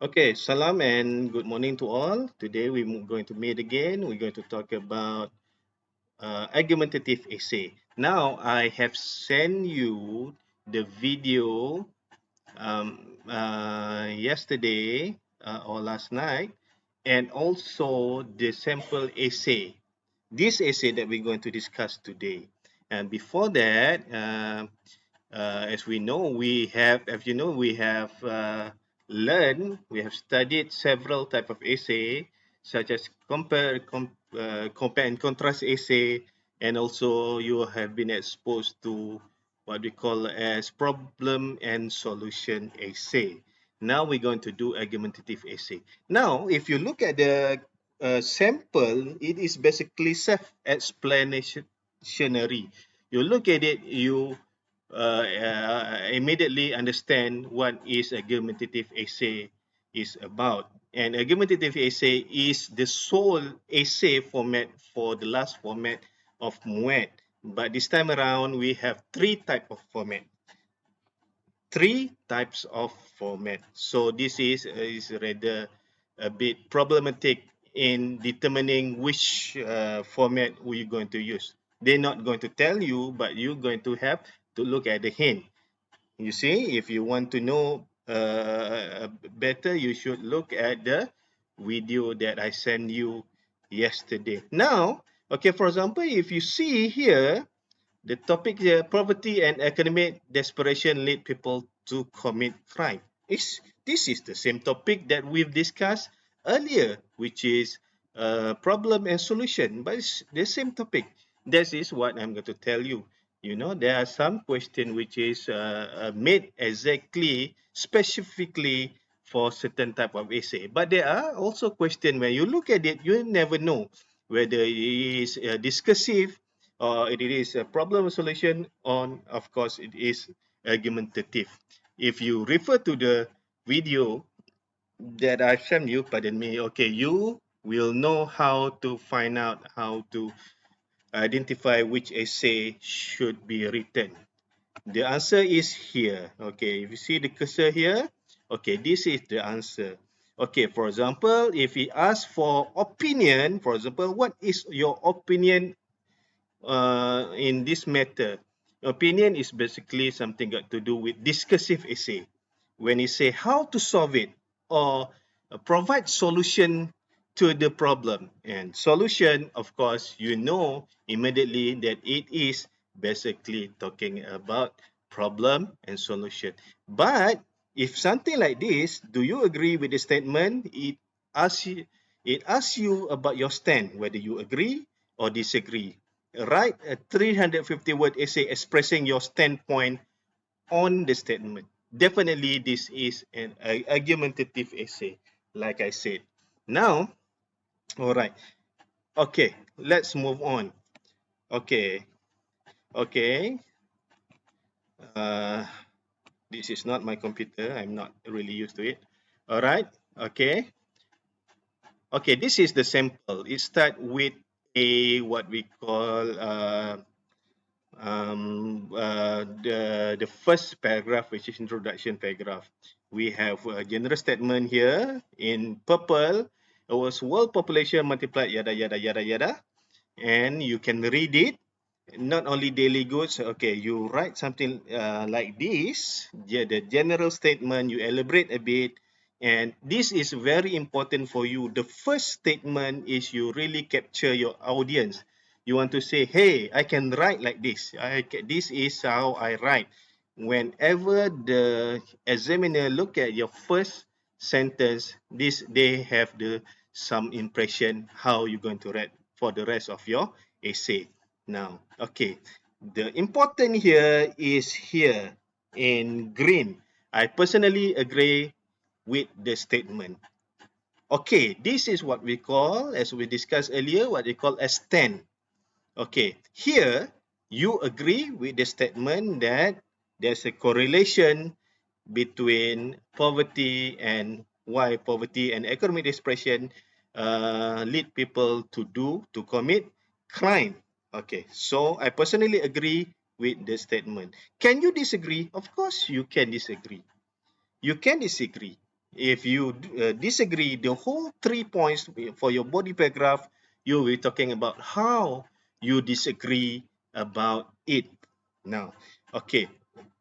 Okay, salam and good morning to all. Today we're going to meet again. We're going to talk about argumentative essay. Now, I have sent you the video yesterday or last night, and also the sample essay. This essay that we're going to discuss today. And before that, as we know, as you know, we have we have studied several type of essay, such as compare and contrast essay, and also you have been exposed to what we call as problem and solution essay. Now we're going to do argumentative essay. Now, if you look at the sample, it is basically self-explanatory. You look at it, you immediately understand what is argumentative essay is about. And argumentative essay is the sole essay format for the last format of MUET. But this time around, we have three type of format. Three types of format. So this is rather a bit problematic in determining which format we're going to use. They're not going to tell you, but you're going to have to look at the hint. You see, if you want to know better, you should look at the video that I sent you yesterday. Now, okay, for example, if you see here, the topic here, poverty and economic desperation lead people to commit crime. This is the same topic that we've discussed earlier, which is problem and solution, but it's the same topic. This is what I'm going to tell you. You know, there are some question which is made exactly, specifically for certain type of essay. But there are also question when you look at it, you never know whether it is discursive or it is a problem solution on, of course, it is argumentative. If you refer to the video that I sent you, pardon me, okay, you will know how to find out how to identify which essay should be written. The answer is here. Okay, if you see the cursor here, okay, this is the answer. Okay, for example, if he asks for opinion, for example, what is your opinion in this matter? Opinion is basically something got to do with discursive essay. When you say how to solve it or provide solution to the problem, and solution, of course, you know immediately that it is basically talking about problem and solution. But if something like this, do you agree with the statement? It asks you about your stand, whether you agree or disagree. Write a 350 word essay expressing your standpoint on the statement. Definitely, this is an argumentative essay, like I said. Now, all right. Okay, let's move on. Okay, okay. Uh, this is not my computer. I'm not really used to it. All right. Okay. Okay, this is the sample. It starts with a what we call the first paragraph, which is introduction paragraph. We have a general statement here in purple. It was world population multiplied yada yada yada yada, and you can read it. Not only daily goods. Okay, you write something like this. Yeah, the general statement. You elaborate a bit, and this is very important for you. The first statement is you really capture your audience. You want to say, hey, I can write like this. This is how I write. Whenever the examiner look at your first sentence, they have some impression how you're going to write for the rest of your essay. Now, okay, the important here is here in green. I personally agree with the statement. Okay, this is what we call, as we discussed earlier, what we call a stand. Okay, here you agree with the statement that there's a correlation between poverty and why poverty and economic depression lead people to commit crime. Okay, so I personally agree with the statement. Can you disagree? Of course, you can disagree. You can disagree. If you disagree, the whole 3 points for your body paragraph, you'll be talking about how you disagree about it. Now, okay,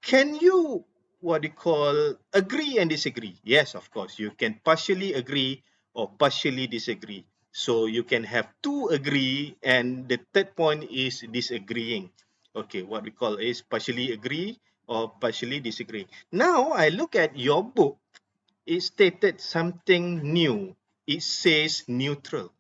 can you what you call agree and disagree? Yes, of course, you can partially agree or partially disagree. So you can have two agree, and the third point is disagreeing. Okay, what we call is partially agree or partially disagree. Now I look at your book. It stated something new. It says neutral.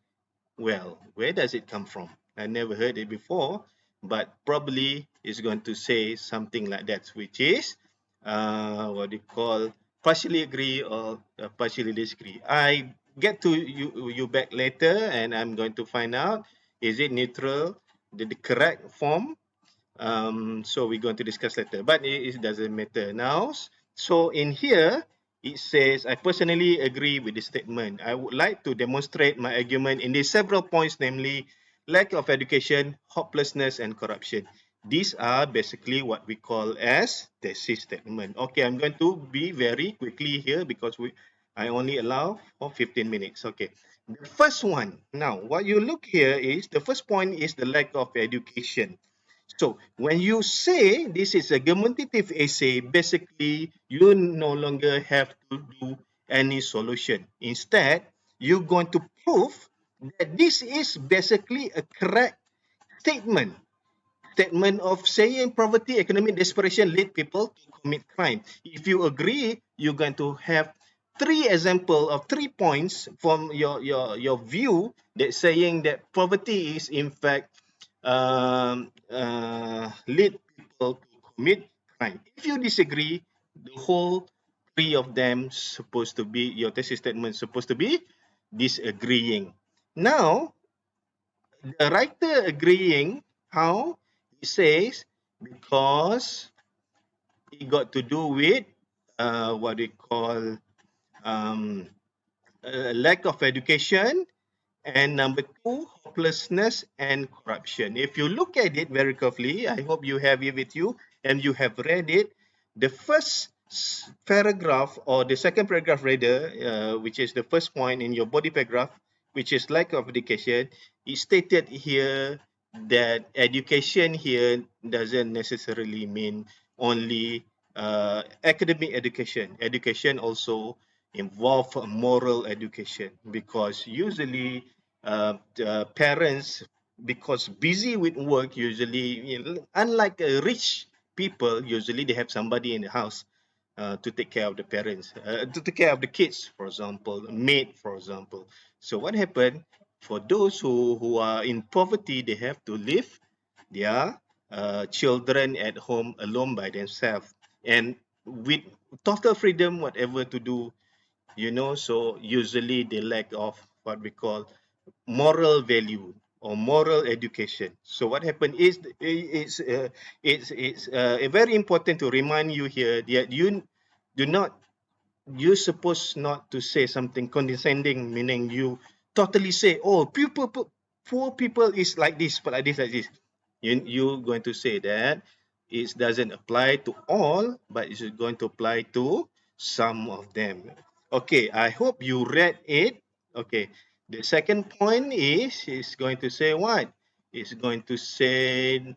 Well, where does it come from? I never heard it before, but probably it's going to say something like that, which is what do you call partially agree or partially disagree. I get to you back later, and I'm going to find out is it neutral, the correct form. So we're going to discuss later, but it doesn't matter now. So in here, it says, I personally agree with the statement. I would like to demonstrate my argument in these several points, namely lack of education, hopelessness, and corruption. These are basically what we call as thesis statement. Okay, I'm going to be very quickly here because I only allow for 15 minutes. Okay, the first one. Now, what you look here is the first point is the lack of education. So when you say this is a argumentative essay, basically you no longer have to do any solution. Instead, you're going to prove that this is basically a correct statement. Statement of saying poverty, economic desperation lead people to commit crime. If you agree, you're going to have three examples of 3 points from your view that saying that poverty is in fact lead people to commit crime. If you disagree, the whole three of them supposed to be your thesis statement supposed to be disagreeing. Now, the writer agreeing how he says because it got to do with what we call um, lack of education, and number two, hopelessness and corruption. If you look at it very carefully, I hope you have it with you and you have read it. The first paragraph or the second paragraph rather, which is the first point in your body paragraph, which is lack of education, it stated here that education here doesn't necessarily mean only academic education. Education also involve moral education because usually parents, because busy with work, usually unlike rich people, usually they have somebody in the house to take care of the parents, to take care of the kids, for example, a maid, for example. So what happened for those who are in poverty, they have to leave their children at home alone by themselves, and with total freedom whatever to do, so usually they lack of what we call moral value or moral education. So what happened is it's very important to remind you here that you do not you're supposed not to say something condescending, meaning you totally say, oh, poor people is like this, but like this, like this. You're going to say that it doesn't apply to all, but it's going to apply to some of them. Okay, I hope you read it. Okay, the second point is going to say what? It's going to say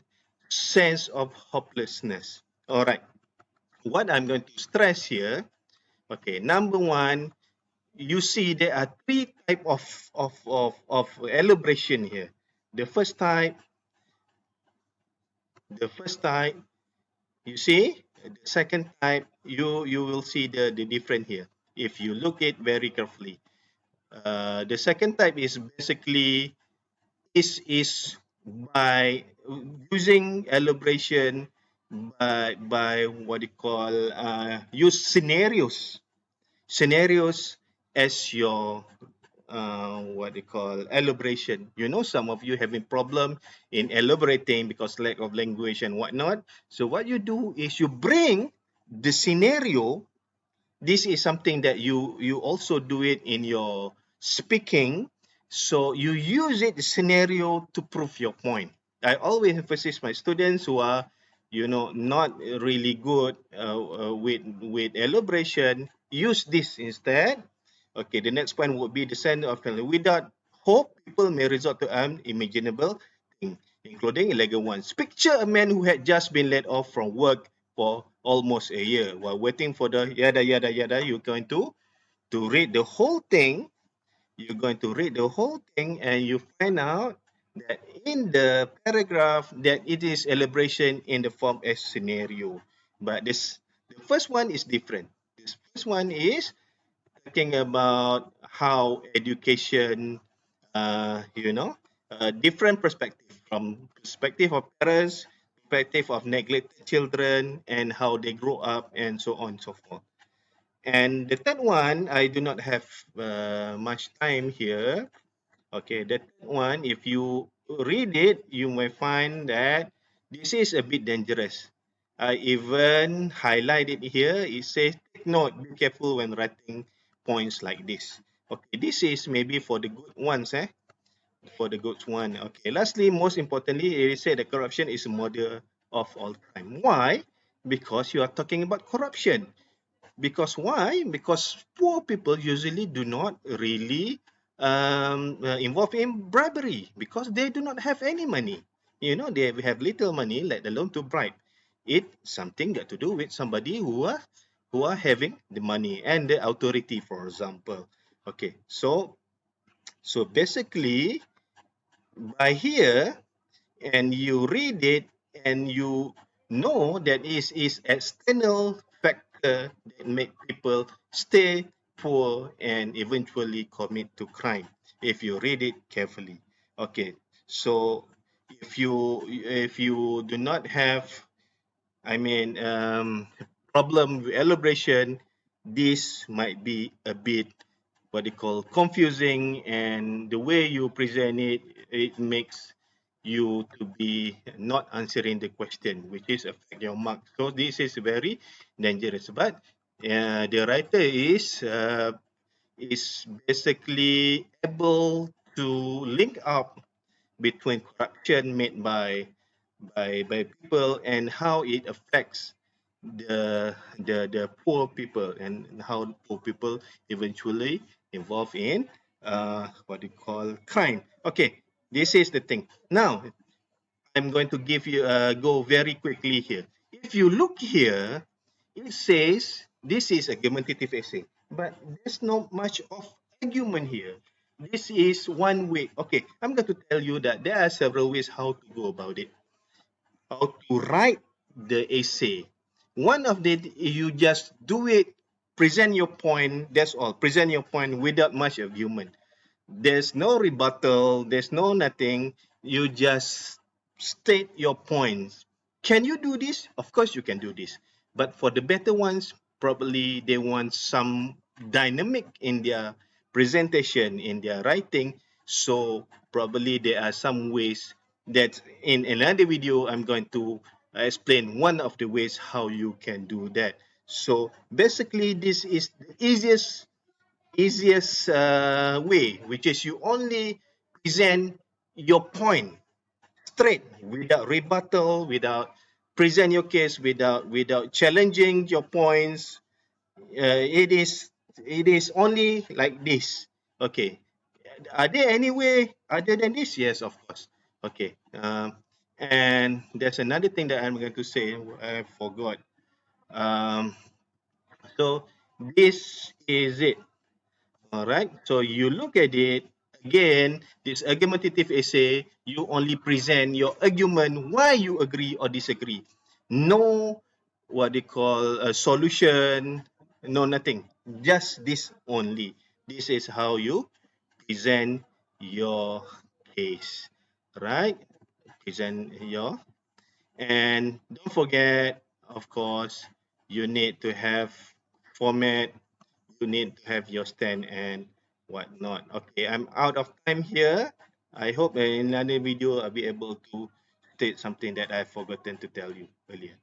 sense of hopelessness. All right, what I'm going to stress here. Okay, number one, you see there are three type of elaboration here. The first type, the first type, you see, the second type, you will see the different here. If you look it very carefully, the second type is basically is by using elaboration by what you call use scenarios as your what they call elaboration. Some of you having problem in elaborating because lack of language and whatnot. So what you do is you bring the scenario. This is something that you also do it in your speaking. So you use it the scenario to prove your point. I always emphasize my students who are not really good with elaboration. use this instead. Okay, the next point would be the center of failure. Without hope, people may resort to unimaginable things, including illegal ones. Picture a man who had just been laid off from work for almost a year. While waiting for the yada yada yada, you're going to read the whole thing. You're going to read the whole thing, and you find out that in the paragraph that it is elaboration in the form as scenario. But the first one is different. This first one is talking about how education, different perspective, from perspective of parents, perspective of neglected children, and how they grow up, and so on and so forth. And the third one, I do not have much time here. Okay, the third one, if you read it, you may find that this is a bit dangerous. I even highlight it here. It says, take note, be careful when writing points like this. Okay, this is maybe for the good ones, for the good one. Okay, lastly, most importantly, it said that corruption is a mother of all crime. Why? Because you are talking about corruption. Because why? Because poor people usually do not really involve in bribery because they do not have any money. They have little money, let alone to bribe. It's something got to do with somebody who are having the money and the authority, for example. Okay, so basically by here, and you read it, and you know that is external factor that make people stay poor and eventually commit to crime if you read it carefully. Okay, so if you do not have, I mean, problem with elaboration, this might be a bit what they call confusing, and the way you present it, it makes you to be not answering the question, which is affect your mark. So this is very dangerous. But the writer is basically able to link up between corruption made by people and how it affects the poor people, and how poor people eventually involved in what you call crime. Okay, this is the thing. Now I'm going to give you go very quickly here. If you look here, it says this is argumentative essay, but there's not much of argument here. This is one way. Okay, I'm going to tell you that there are several ways how to go about it, how to write the essay. One of the, you just do it, present your point, that's all. Present your point without much argument. There's no rebuttal, there's no nothing. You just state your points. Can you do this? Of course you can do this. But for the better ones, probably they want some dynamic in their presentation, in their writing. So probably there are some ways that in another video I'm going to explain one of the ways how you can do that. So basically this is the easiest way, which is you only present your point straight, without rebuttal, without present your case, without challenging your points. It is only like this. Okay. Are there any way other than this? Yes, of course. Okay. And there's another thing that I'm going to say. I forgot. Um, so this is it. All right. So you look at it again, this argumentative essay, you only present your argument why you agree or disagree. No, what they call a solution, no nothing. Just this only. This is how you present your case, right? Present your, and don't forget, of course, you need to have format, you need to have your stand and whatnot. Okay, I'm out of time here. I hope in another video I'll be able to state something that I've forgotten to tell you earlier.